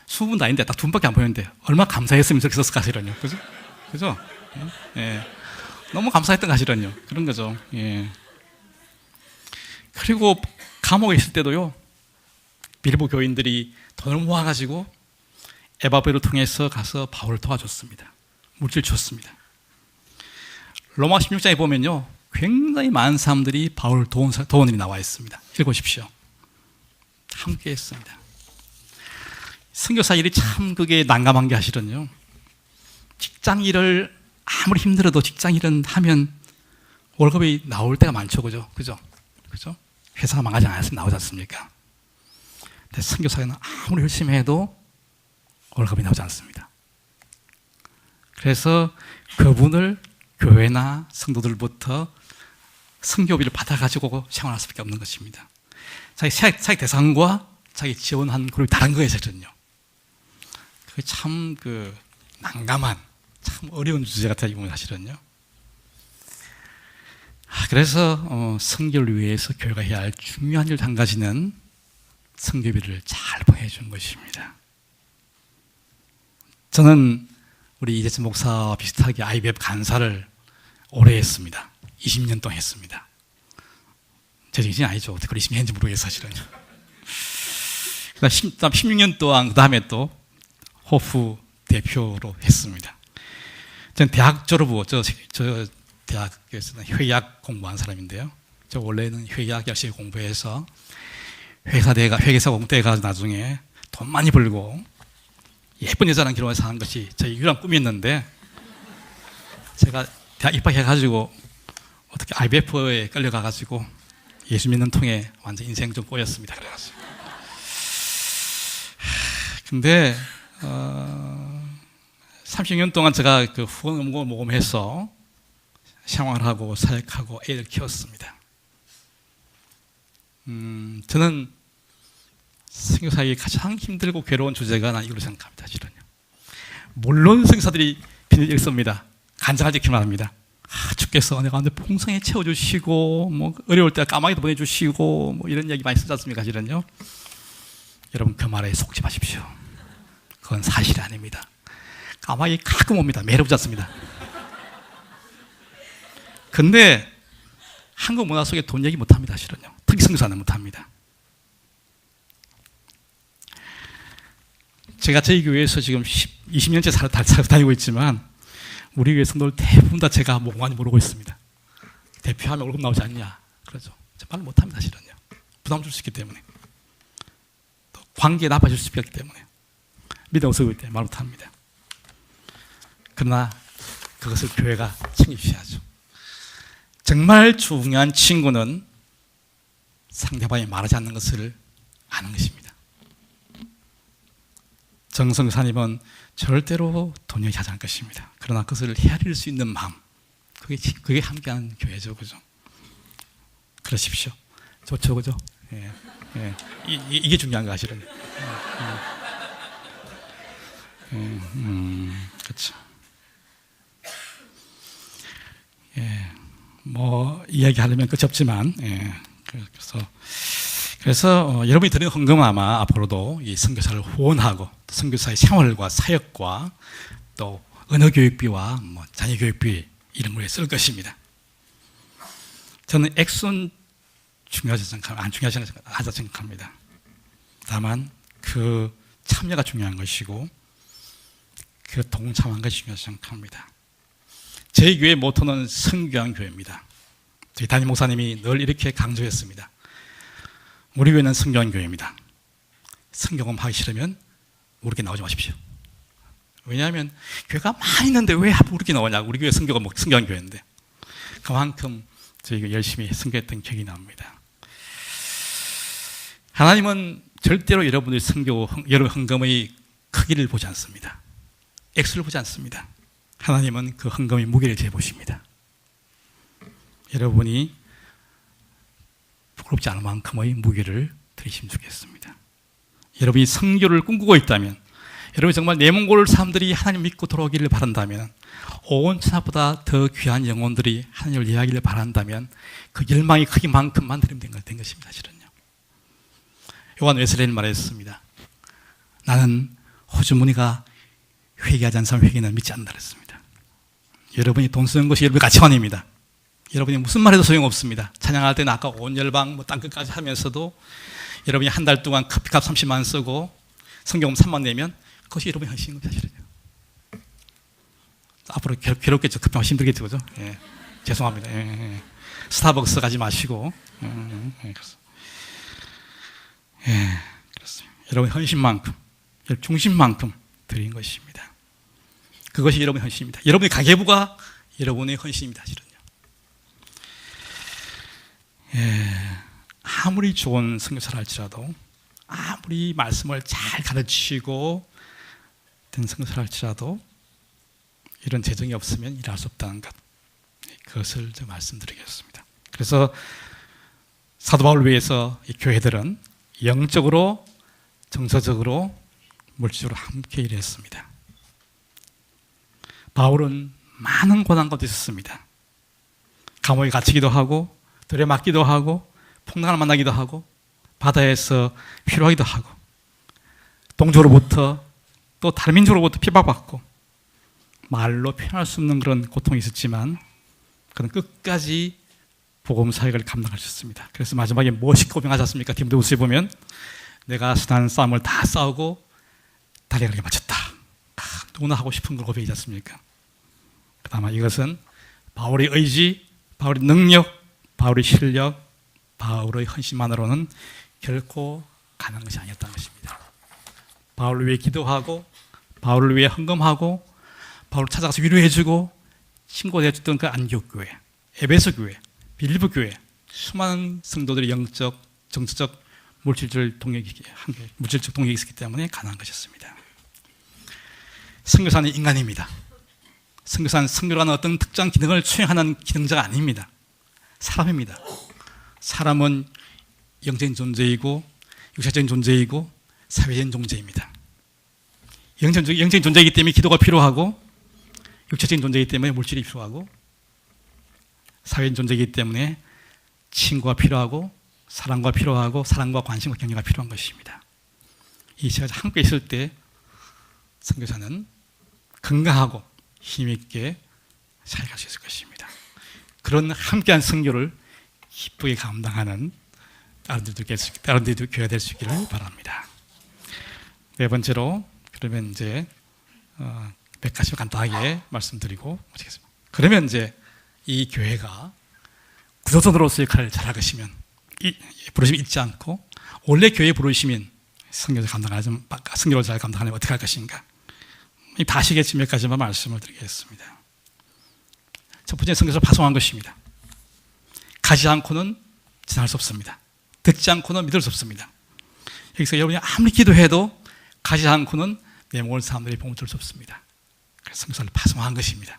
20분 다닌데 딱 두 번밖에 안 보냈는데 얼마나 감사했으면 저렇게 썼을까, 사실은요. 그죠? 그죠? 예. 너무 감사했던 거 사실은요. 그런 거죠. 예. 그리고 감옥에 있을 때도요, 빌립보 교인들이 돈을 모아가지고 에바브를 통해서 가서 바울을 도와줬습니다. 물질 줬습니다. 로마 16장에 보면요, 굉장히 많은 사람들이 바울을 도운 일이 나와 있습니다. 읽어보십시오. 함께 했습니다. 선교사 일이 참 그게 난감한 게 사실은요, 직장 일을 아무리 힘들어도 직장 일은 하면 월급이 나올 때가 많죠. 그죠? 그죠? 그죠? 회사가 망하지 않았으면 나오지 않습니까? 근데 선교사는 아무리 열심히 해도 월급이 나오지 않습니다. 그래서 그분을 교회나 성도들부터 선교비를 받아가지고 생활할 수밖에 없는 것입니다. 자기 사역 대상과 자기 지원한 그룹이 다른 거예요, 사실은요. 그게 참 난감한, 참 어려운 주제 같아요, 이건 사실은요. 그래서 선교를 위해서 교회가 해야 할 중요한 일 한 가지는 선교비를 잘 보내주는 것입니다. 저는 우리 이재천 목사와 비슷하게 IBF 간사를 오래 했습니다. 20년 동안 했습니다. 제 정신이 아니죠. 어떻게 20년 했는지 모르겠어요, 사실은요. 그다음 16년 동안, 그 다음에 또 호프 대표로 했습니다. 저는 대학 졸업 후, 저 대학에서는 회계학 공부한 사람인데요. 저 원래는 회계학 열심히 공부해서 회계사 공부해가지고 나중에 돈 많이 벌고 예쁜 여자랑 결혼해서 사는 것이 저희 유일한 꿈이었는데, 제가 대학 입학해가지고 어떻게 IBF에 끌려가가지고 예수 믿는 통에 완전 인생 좀 꼬였습니다. 그래가지고. 근데 30년 동안 제가 그 후원 음악을 모금해서 생활하고 사역하고 애를 키웠습니다. 저는 선교사에게 가장 힘들고 괴로운 주제가 난 이걸로 생각합니다, 사실은요. 물론 선교사들이 빈을 읽습니다. 간절하게 기도합니다. 주께서 내가 가운데 풍성히 채워주시고, 뭐 어려울 때 까마귀도 보내주시고, 뭐 이런 얘기 많이 쓰지 않습니까, 사실은요. 여러분 그 말에 속지 마십시오. 그건 사실이 아닙니다. 까마귀 가끔 옵니다. 매일 오지 않습니다. 근데 한국 문화 속에 돈 얘기 못합니다, 사실은요. 특히 선교사는 못합니다. 제가 저희 교회에서 지금 20년째 다니고 있지만 우리 교회 성도들 대부분 다 제가 많이 모르고 있습니다. 대표하면 월급 나오지 않냐, 그러죠. 말 못합니다, 사실은요. 부담 줄 수 있기 때문에, 또 관계에 나빠질 수 있기 때문에, 믿음 없어 보일 때 말 못합니다. 그러나 그것을 교회가 챙겨주셔야죠. 정말 중요한 친구는 상대방이 말하지 않는 것을 아는 것입니다. 정성사님은 절대로 돈 얘기하지 않을 것입니다. 그러나 그것을 헤아릴 수 있는 마음, 그게 함께하는 교회죠, 그죠? 그러십시오. 좋죠, 그죠? 예, 예. 이게 중요한 거 사실은. 그렇죠. 예, 뭐 이야기하려면 끝이 없지만, 예, 그래서 여러분이 드리는 헌금은 아마 앞으로도 이 선교사를 후원하고 선교사의 생활과 사역과 또 언어 교육비와 뭐 자녀 교육비 이런 거에 쓸 것입니다. 저는 액수는 중요하지 생각합니다. 안 중요하지 않다 생각합니다. 다만 그 참여가 중요한 것이고 그 동참한 것이 중요하지 생각합니다. 제 교회 모토는 선교한 교회입니다. 저희 담임 목사님이 늘 이렇게 강조했습니다. 우리 교회는 선교한 교회입니다. 선교금 하기 싫으면 우리 교회 나오지 마십시오. 왜냐하면 교회가 많이 있는데 왜 우리 교회 나오냐고. 우리 교회 선교가 뭐 선교한 교회인데. 그만큼 저희가 열심히 선교했던 기억이 납니다. 하나님은 절대로 여러분의 선교, 여러분 헌금의 크기를 보지 않습니다. 액수를 보지 않습니다. 하나님은 그 헌금의 무게를 재보십니다. 여러분이 부끄럽지 않을 만큼의 무게를 드리시면 좋겠습니다. 여러분이 선교를 꿈꾸고 있다면, 여러분이 정말 내몽골 사람들이 하나님 믿고 돌아오기를 바란다면, 온 천하보다 더 귀한 영혼들이 하나님을 이해하기를 바란다면 그 열망이 크기만큼만 드리면 된 것입니다. 사실은요. 요한 웨슬레는 말했습니다. 나는 호주머니가 회개하지 않는 사람 회개는 믿지 않는다 그랬습니다. 여러분이 돈 쓰는 것이 여러분의 가치관입니다. 여러분이 무슨 말해도 소용없습니다. 찬양할 때는 아까 온 열방 땅끝까지 하면서도 여러분이 한 달 동안 커피값 30만 원 쓰고 성경음 3만 내면 그것이 여러분의 헌신인 겁니다. 사실은요. 앞으로 괴롭겠죠. 급하면 힘들겠죠. 그죠? 예. 죄송합니다. 예. 스타벅스 가지 마시고. 그렇습니다. 여러분의 헌신만큼, 중심만큼 드린 것입니다. 그것이 여러분의 헌신입니다. 여러분의 가계부가 여러분의 헌신입니다. 사실은요. 아무리 좋은 선교사를 할지라도, 아무리 말씀을 잘 가르치고 된 선교사를 할지라도 이런 재정이 없으면 일할 수 없다는 것, 그것을 제가 말씀드리겠습니다. 그래서 사도 바울을 위해서 이 교회들은 영적으로, 정서적으로, 물질적으로 함께 일했습니다. 바울은 많은 고난 가운데 있었습니다. 감옥에 갇히기도 하고, 들에 맞기도 하고, 풍랑을 만나기도 하고, 바다에서 피로하기도 하고, 동족으로부터 또 다른 민족으로부터 핍박받고, 말로 표현할 수 없는 그런 고통이 있었지만 그는 끝까지 복음 사역을 감당하셨습니다. 그래서 마지막에 무엇이 고백하지 않습니까? 디모데후서에 보면 내가 선한 싸움을 다 싸우고 다리가 그렇게 맞췄다. 누구나 하고 싶은 걸 고백이지 않습니까? 그다음에 이것은 바울의 의지, 바울의 능력, 바울의 실력, 바울의 헌신만으로는 결코 가능한 것이 아니었다는 것입니다. 바울을 위해 기도하고, 바울을 위해 헌금하고, 바울을 찾아가서 위로해주고 친구가 되어줬던 그 안디옥 교회, 에베소 교회, 빌립보 교회, 수많은 성도들의 영적, 정서적, 물질적 동력이 있었기 때문에 가능한 것이었습니다. 선교사는 인간입니다. 선교사는 선교라는 어떤 특정 기능을 수행하는 기능자가 아닙니다. 사람입니다. 사람은 영적인 존재이고 육체적인 존재이고 사회적인 존재입니다. 영적인 존재이기 때문에 기도가 필요하고, 육체적인 존재이기 때문에 물질이 필요하고, 사회적인 존재이기 때문에 친구가 필요하고, 사랑과 필요하고, 사랑과 관심과 격려가 필요한 것입니다. 이 세 가지 함께 있을 때 선교사는 건강하고 힘있게 살아갈 수 있을 것입니다. 그런 함께한 선교를 기쁘게 감당하는 다른들도 교회가 될 수 있기를 바랍니다. 네 번째로, 그러면 이제 몇 가지 간단하게 말씀드리고 마치겠습니다. 그러면 이제 이 교회가 구조선으로서 역할을 잘할 것이면, 부르심이 잊지 않고 원래 교회 부르시면 선교를 잘 감당하려면 어떻게 할 것인가? 다 아시겠지만 몇 가지만 말씀을 드리겠습니다. 첫 번째, 선교사를 파송한 것입니다. 가지 않고는 지날 수 없습니다. 듣지 않고는 믿을 수 없습니다. 여기서 여러분이 아무리 기도해도 가지 않고는 내 모든 사람들이 복음을 들을 수 없습니다. 그래서 성교사를 파송한 것입니다.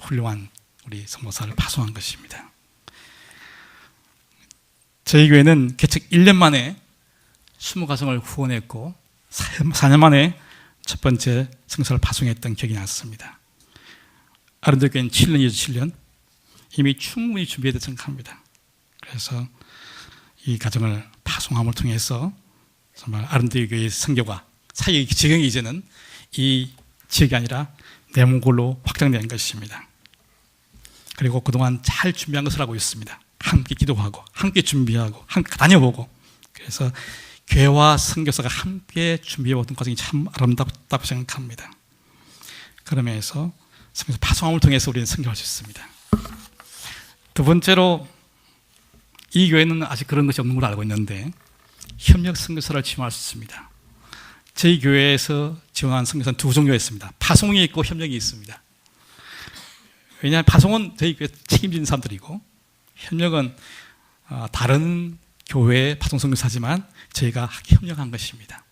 훌륭한 우리 성교사를 파송한 것입니다. 저희 교회는 개척 1년 만에 20가정을 후원했고 4년 만에 첫 번째 성교사를 파송했던 기억이 났습니다. 아름다운 교회는 7년이죠. 7년. 이미 충분히 준비해야 생각합니다. 그래서 이 가정을 파송함을 통해서 정말 아름다운 교회의 선교가 사역의 지경이 이제는 이 지역이 아니라 내몽골로 확장된 것입니다. 그리고 그동안 잘 준비한 것을 하고 있습니다. 함께 기도하고 함께 준비하고 함께 다녀보고, 그래서 교회와 선교사가 함께 준비해오던 과정이 참 아름답다고 생각합니다. 그러면서 선교사 파송함을 통해서 우리는 선교할 수 있습니다. 두 번째로, 이 교회는 아직 그런 것이 없는 걸로 알고 있는데 협력 선교사를 지원할 수 있습니다. 저희 교회에서 지원한 선교사는 두 종류가 있습니다. 파송이 있고 협력이 있습니다. 왜냐하면 파송은 저희 교회 책임지는 사람들이고, 협력은 다른 교회의 파송 선교사지만 저희가 협력한 것입니다.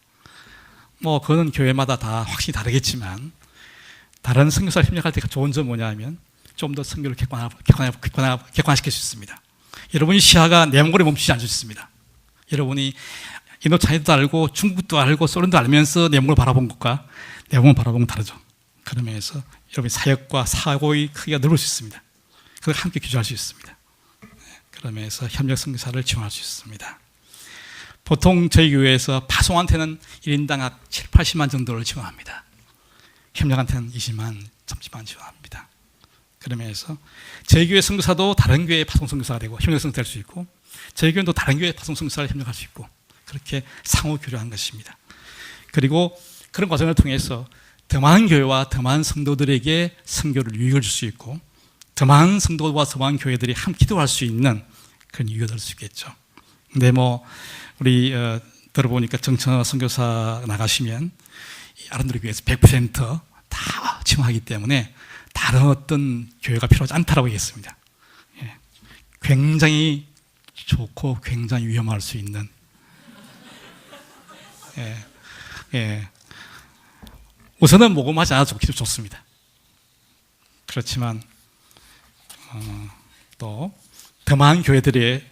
그거는 교회마다 다 확실히 다르겠지만, 다른 선교사를 협력할 때 좋은 점은 뭐냐면 좀 더 선교를 객관화시킬 수 있습니다. 여러분이 시야가 내몽골에 멈추지 않을 수 있습니다. 여러분이 인도차이도 알고 중국도 알고 소련도 알면서 내몽골을 바라본 것과 내몽을 바라본 건 다르죠. 그러면서 여러분의 사역과 사고의 크기가 넓을 수 있습니다. 그걸 함께 교제할 수 있습니다. 그러면서 협력 선교사를 지원할 수 있습니다. 보통 저희 교회에서 파송한테는 1인당 약 7, 80만 정도를 지원합니다. 협력한테는 20만, 30만 지원합니다. 그러면서 저희 교회 선교사도 다른 교회의 파송 선교사가 되고 협력 선교사가 될 수 있고, 저희 교회도 다른 교회의 파송 선교사를 협력할 수 있고, 그렇게 상호 교류한 것입니다. 그리고 그런 과정을 통해서 더 많은 교회와 더 많은 성도들에게 선교를 유익을 줄 수 있고, 더 많은 성도와 더 많은 교회들이 함께 기도할 수 있는 그런 유익을 얻을 수 있겠죠. 근데 우리 들어보니까 정청호 선교사 나가시면 아름다운 교회에서 100% 다 지원하기 때문에 다른 어떤 교회가 필요하지 않다라고 얘기했습니다. 굉장히 좋고 굉장히 위험할 수 있는, 우선은 모금하지 않아도 좋습니다. 그렇지만 또 더 많은 교회들의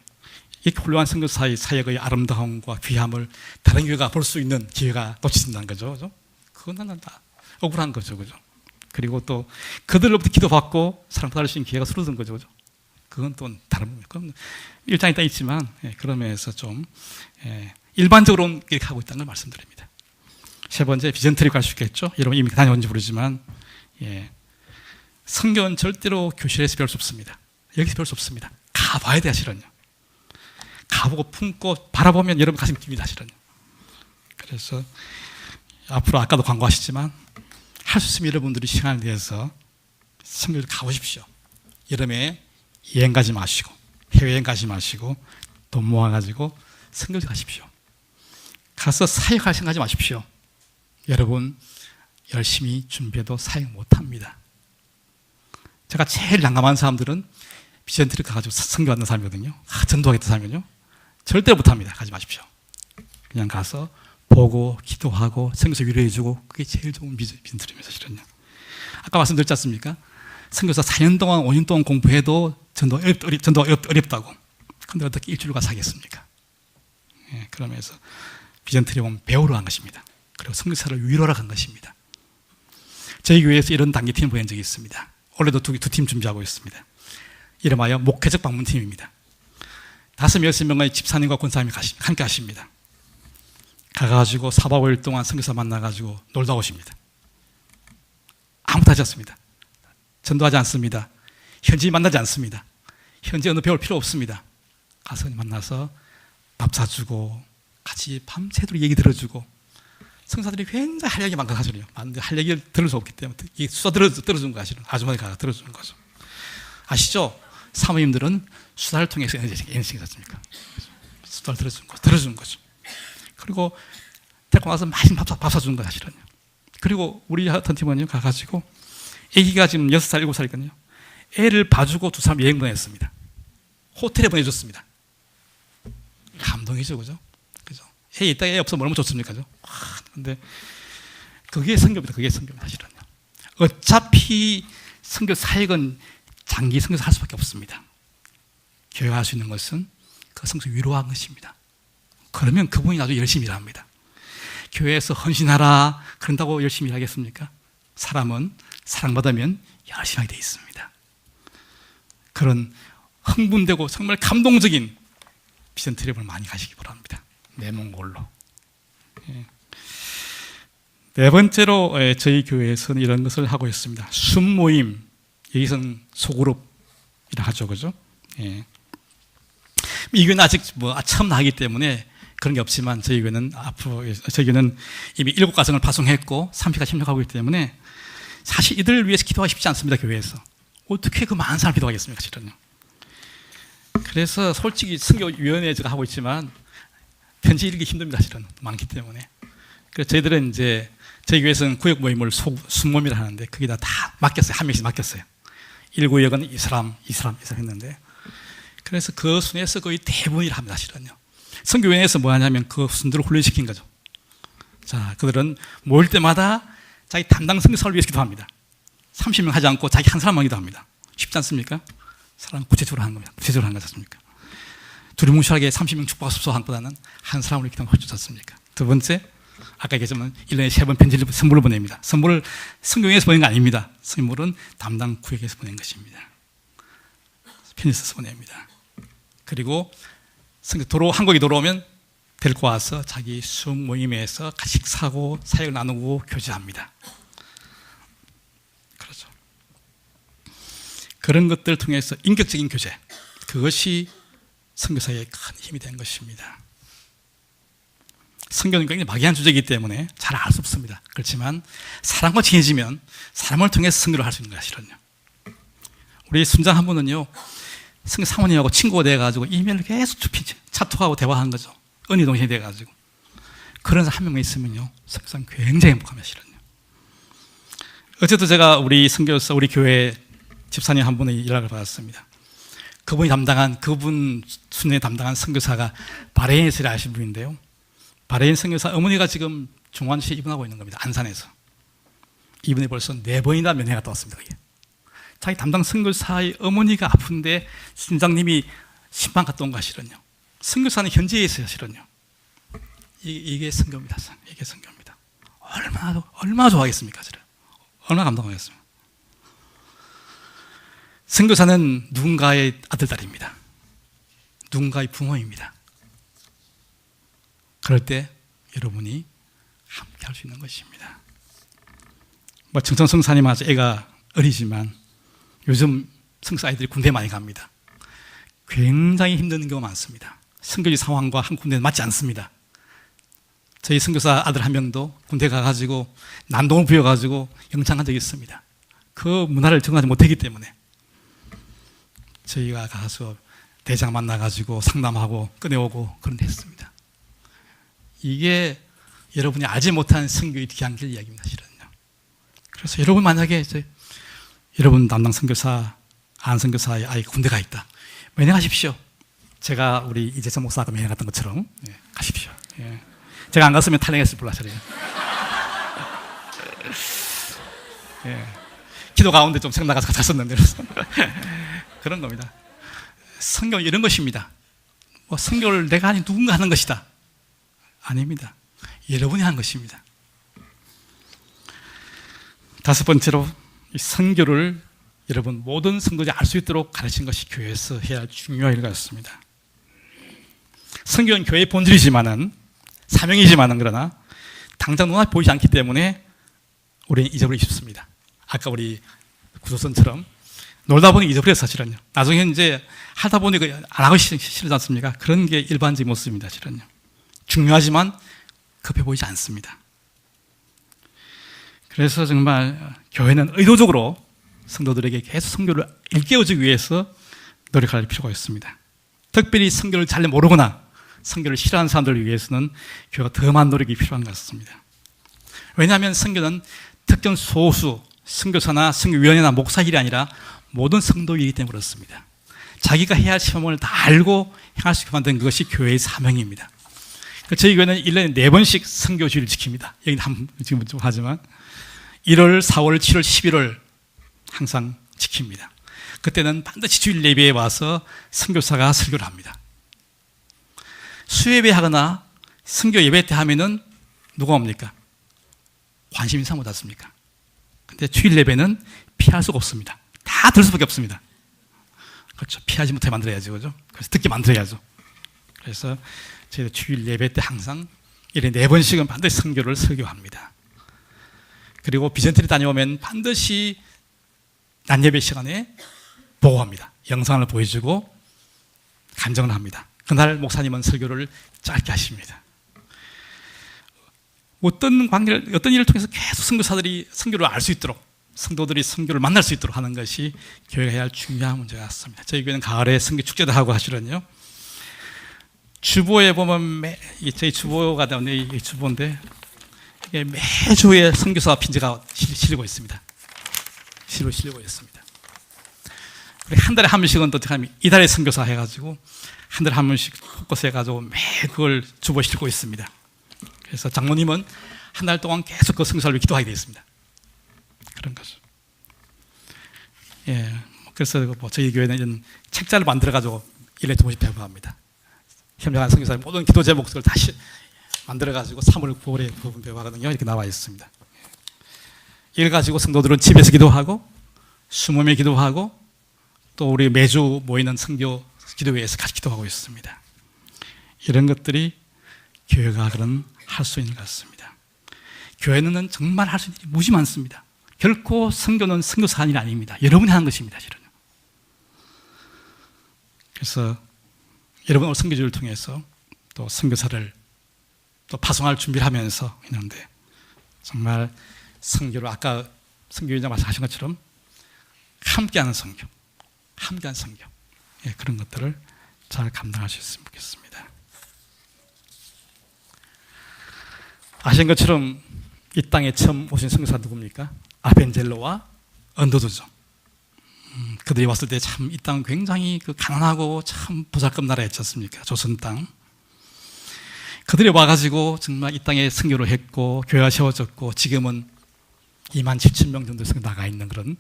이 훌륭한 선교사의 사역의 아름다움과 귀함을 다른 교회가 볼 수 있는 기회가 놓친다는 거죠. 그죠? 그건 다 억울한 거죠. 그죠? 그리고 또 그들로부터 기도받고 사랑받을 수 있는 기회가 줄어든 거죠. 그죠? 그건 또 다른, 그건 일장이 딱 있지만, 그러면서 좀, 일반적으로는 이렇게 하고 있다는 걸 말씀드립니다. 세 번째, 비전 트립 갈 수 있겠죠? 여러분 이미 다녀온지 모르지만, 선교는 절대로 교실에서 배울 수 없습니다. 여기서 배울 수 없습니다. 가봐야 돼요, 실은요. 가보고 품고 바라보면 여러분 가슴이 깁니다, 실은요. 그래서 앞으로 아까도 광고하시지만 할 수 있으면 여러분들이 시간을 내서 선교를 가보십시오. 여름에 여행 가지 마시고, 해외여행 가지 마시고, 돈 모아가지고 선교를 가십시오. 가서 사역할 생각하지 마십시오. 여러분 열심히 준비해도 사역 못합니다. 제가 제일 난감한 사람들은 비전트를 가가지고 선교하는 사람이거든요. 전도하겠다는 사람이거든요. 절대 못합니다. 가지 마십시오. 그냥 가서 보고 기도하고 선교사 위로해주고, 그게 제일 좋은 비전트입니다. 사실은요. 아까 말씀드렸지 않습니까? 선교사 4년 동안 5년 동안 공부해도 전도가 어렵다고. 그런데 어떻게 일주일 가서 하겠습니까? 그러면서 비전트리 보면 배우러 간 것입니다. 그리고 선교사를 위로하러 간 것입니다. 저희 교회에서 이런 단기팀을 보낸 적이 있습니다. 올해도 두 팀 준비하고 있습니다. 이름하여 목회적 방문팀입니다. 5, 6명의 집사님과 권사님이 함께 하십니다. 가가지고 4박 5일 동안 선교사 만나가지고 놀다 오십니다. 아무것도 하지 않습니다. 전도하지 않습니다. 현지인 만나지 않습니다. 현지 언어 배울 필요 없습니다. 가서 만나서 밥 사주고 같이 밤새도록 얘기 들어주고, 성사들이 굉장히 할 얘기 많고 사실은요. 할 얘기를 들을 수 없기 때문에 이 수다 들어주는 거 사실은 아주머니가 가서 들어주는 거죠. 아시죠? 사모님들은 수다를 통해서 에너지가 있습니까? 수다를 들어주는 거죠. 그리고 데리고 나서 맛있는 밥 사주는 거 사실은요. 그리고 우리 어떤 팀원이 가가지고 아기가 지금 6살, 7살이거든요. 애를 봐주고 두 사람 여행 보냈습니다. 호텔에 보내줬습니다. 감동이죠, 그죠? 그죠? 애 있다, 애 없어, 얼마나 좋습니까, 그죠? 근데 그게 선교입니다. 그게 선교입니다, 사실은요. 어차피 선교 사역은 장기 선교사 할 수밖에 없습니다. 교회가 할 수 있는 것은 그 성도 위로하는 것입니다. 그러면 그분이 나중에 열심히 일합니다. 교회에서 헌신하라 그런다고 열심히 일하겠습니까? 사람은 사랑받으면 열심히 하게 되어 있습니다. 그런 흥분되고 정말 감동적인 비전 트립을 많이 가시기 바랍니다. 내몽골로. 네 번째로 저희 교회에서는 이런 것을 하고 있습니다. 순모임, 여기서는 소그룹이라 하죠, 그죠? 예. 이 교회는 아직 처음 나기 때문에 그런 게 없지만 저희 교회는 이미 7가정을 파송했고 3피가 협력하고 있기 때문에 사실 이들을 위해서 기도하기 쉽지 않습니다. 교회에서 어떻게 그 많은 사람 기도하겠습니까, 실은요. 그래서 솔직히 선교위원회 제가 하고 있지만 편지 읽기 힘듭니다, 실은 많기 때문에. 그래서 저희들은 이제 저희 교회에서는 구역 모임을 순모임이라 하는데 거기다 다 맡겼어요. 한 명씩 맡겼어요. 1구역은 이 사람 했는데, 그래서 그 순에서 거의 대부분 일을 합니다, 사실은요. 선교위원회에서 뭐 하냐면 그 순들을 훈련시킨 거죠. 자, 그들은 모일 때마다 자기 담당 선교사를 위해서 기도합니다. 30명 하지 않고 자기 한 사람만 기도합니다. 쉽지 않습니까? 사람 구체적으로 하는 겁니다. 구체적으로 하는 거지 않습니까? 두리뭉실하게 30명 축복하소서 한 것보다는 한 사람으로 기도하면 훨씬 좋습니까? 두 번째, 아까 얘기했지만 1년에 3번 편지를, 선물을 보냅니다. 선물을 선교회에서 보낸 거 아닙니다. 선물은 담당 구역에서 보낸 것입니다. 편지 써서 보냅니다. 그리고 한국에 돌아오면 데리고 와서 자기 수업 모임에서 같이 식사하고 사역을 나누고 교제합니다. 그렇죠. 그런 것들을 통해서 인격적인 교제, 그것이 선교사의 큰 힘이 된 것입니다. 선교는 굉장히 막연한 주제이기 때문에 잘 알 수 없습니다. 그렇지만 사람과 친해지면 사람을 통해서 선교를 할 수 있는 것이거든요. 우리 순장 한 분은요, 선교 사모님하고 친구가 돼가지고 이메일을 계속 차톡하고 대화하는 거죠. 언니 동생이 돼가지고. 그런 사람 한 명만 있으면요, 선교사는 굉장히 행복합니다, 실은요. 어쨌든 제가 우리 선교사, 우리 교회 집사님 한 분의 연락을 받았습니다. 그분 순회에 담당한 선교사가 바레인에서 일하신 분인데요. 바레인 선교사 어머니가 지금 중환시에 입원하고 있는 겁니다. 안산에서. 이분이 벌써 4번이나 면회 갔다 왔습니다. 그게. 자기 담당 선교사의 어머니가 아픈데 순장님이 신방 갔다 온 것이거든요. 선교사는 현지에 있어요, 실은요. 이게 선교입니다. 이게 선교입니다. 얼마나 좋아하겠습니까, 저를? 얼마나 감동하겠습니까? 선교사는 누군가의 아들, 딸입니다. 누군가의 부모입니다. 그럴 때 여러분이 함께 할 수 있는 것입니다. 정천성사님 아직 애가 어리지만 요즘 선교사 아이들이 군대 많이 갑니다. 굉장히 힘든 경우가 많습니다. 선교지 상황과 한 군대는 맞지 않습니다. 저희 선교사 아들 한 명도 군대 가가지고 난동을 부여가지고 영창한 적이 있습니다. 그 문화를 적응하지 못했기 때문에 저희가 가서 대장 만나가지고 상담하고 꺼내오고 그런 데 했습니다. 이게 여러분이 알지 못한 선교의 귀한 길 이야기입니다, 실은요. 그래서 여러분 만약에 여러분 담당 선교사, 안 선교사의 아이 군대가 있다, 면회하십시오. 제가 우리 이재성 목사가 면회 갔던 것처럼 가십시오. 제가 안 갔으면 탈영했을 불라서요. 기도 가운데 좀 생각나가서 갔었는데 그런 겁니다. 선교는 이런 것입니다. 선교를 내가 아닌 누군가 하는 것이다. 아닙니다. 여러분이 한 것입니다. 다섯 번째로 이 선교를 여러분 모든 성도들이 알 수 있도록 가르친 것이 교회에서 해야 할 중요한 일 같습니다. 선교는 교회의 본질이지만은 사명이지만은 그러나 당장 눈앞에 보이지 않기 때문에 우리는 잊어버리기 쉽습니다. 아까 우리 구조선처럼 놀다 보니 잊어버려서 사실은요. 나중에 이제 하다 보니 안 하고 싫지 않습니까? 그런 게 일반적인 모습입니다, 사실은요. 중요하지만 급해 보이지 않습니다. 그래서 정말 교회는 의도적으로 성도들에게 계속 선교를 일깨워주기 위해서 노력할 필요가 있습니다. 특별히 선교를 잘 모르거나 선교를 싫어하는 사람들을 위해서는 교회가 더 많은 노력이 필요한 것 같습니다. 왜냐하면 선교는 특정 소수 선교사나 선교위원회나 목사 일이 아니라 모든 성도 일이기 때문에 그렇습니다. 자기가 해야 할 시험을 다 알고 행할 수 있게 만든 것이 교회의 사명입니다. 저희 교회는 1년에 4번씩 선교주의를 지킵니다. 여기는 지금 좀 하지만 1월, 4월, 7월, 11월 항상 지킵니다. 그때는 반드시 주일 예배에 와서 선교사가 설교를 합니다. 수예배 하거나 선교 예배 때 하면은 누가 옵니까? 관심 인사 못 받습니까? 근데 주일 예배는 피할 수가 없습니다. 다 들 수밖에 없습니다. 그렇죠. 피하지 못해 만들어야죠. 그죠? 그래서 듣게 만들어야죠. 그래서 저희가 주일 예배 때 항상 1년에 4번씩은 반드시 선교를 설교합니다. 그리고 비전트리 다녀오면 반드시 낮 예배 시간에 보고합니다. 영상을 보여주고 간증을 합니다. 그날 목사님은 설교를 짧게 하십니다. 어떤 일을 통해서 계속 선교사들이 선교를 알 수 있도록, 성도들이 선교를 만날 수 있도록 하는 것이 교회가 해야 할 중요한 문제 같습니다. 저희 교회는 가을에 선교 축제도 하고 하시거든요. 주보에 보면 저희 주보가 되는데 이 주보인데 이게 매주에 선교사 핀지가 실리고 있습니다. 실리고 있습니다. 한 달에 한 번씩은 또 이달의 선교사 해가지고 한 달에 한 번씩 포커스 해가지고 매일 그걸 주보 실고 있습니다. 그래서 장모님은 한 달 동안 계속 그 선교사를 위해 기도하게 되어 있습니다. 그런 거죠. 예, 그래서 저희 교회는 이런 책자를 만들어가지고 1년에 2번씩 배부합니다. 현명한 선교사의 모든 기도 제목들을 다시 만들어가지고 3월, 9월에 부분 배부하거든요. 이렇게 나와 있습니다. 이걸 가지고 성도들은 집에서 기도하고 수모에 기도하고 또 우리 매주 모이는 선교 기도회에서 같이 기도하고 있습니다. 이런 것들이 교회가 그런 할 수 있는 것 같습니다. 교회는 정말 할 수 있는 일이 무지 많습니다. 결코 선교는 선교사 할 일이 아닙니다. 여러분이 하는 것입니다. 실은. 그래서 여러분 오늘 선교주를 통해서 또 선교사를 또 파송할 준비를 하면서 있는데 정말 선교를 아까 선교위원장 말씀하신 것처럼 함께하는 선교, 예, 그런 것들을 잘 감당할 수 있으면 좋겠습니다. 아시는 것처럼 이 땅에 처음 오신 선교사 누굽니까? 아벤젤로와 언더도죠. 그들이 왔을 때 참 이 땅은 굉장히 가난하고 참 보잘것 나라였지 않습니까? 조선 땅. 그들이 와가지고 정말 이 땅에 선교를 했고 교회가 세워졌고 지금은 2만 7천 명 정도 나가 있는 그런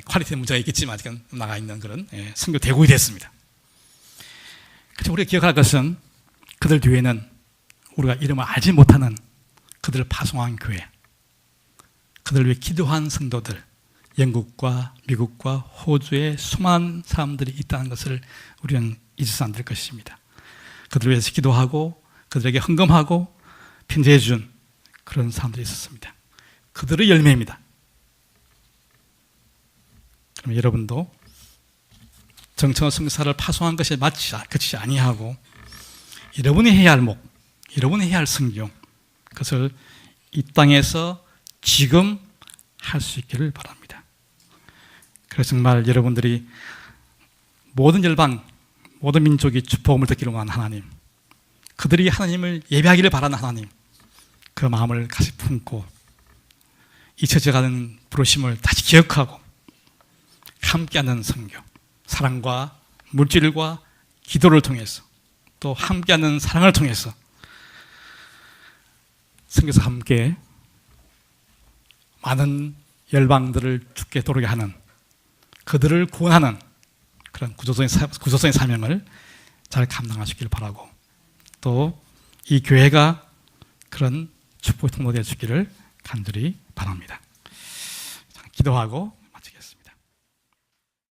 퀄리티 문제가 있겠지만 아직은 나가 있는 그런 선교 대국이 됐습니다. 그래서 우리가 기억할 것은 그들 뒤에는 우리가 이름을 알지 못하는 그들을 파송한 교회, 그들을 위해 기도한 성도들, 영국과 미국과 호주의 수많은 사람들이 있다는 것을 우리는 잊어서 안 될 것입니다. 그들을 위해서 기도하고 그들에게 헌금하고 편지해 준 그런 사람들이 있었습니다. 그들의 열매입니다. 그럼 여러분도 정청호 선교사를 파송한 것이 그것이 아니하고 여러분이 해야 할 여러분이 해야 할 선교, 그것을 이 땅에서 지금 할 수 있기를 바랍니다. 그래서 정말 여러분들이 모든 열방, 모든 민족이 축복을 듣기를 원하는 하나님, 그들이 하나님을 예배하기를 바라는 하나님, 그 마음을 같이 품고 잊혀져가는 부르심을 다시 기억하고 함께하는 선교, 사랑과 물질과 기도를 통해서 또 함께하는 사랑을 통해서 선교사 함께 많은 열방들을 주께 도르게 하는, 그들을 구원하는 그런 구조적인 사명을 잘 감당하시길 바라고, 또 이 교회가 그런 축복의 통로가 되어 주기를 간절히 바랍니다. 기도하고 마치겠습니다.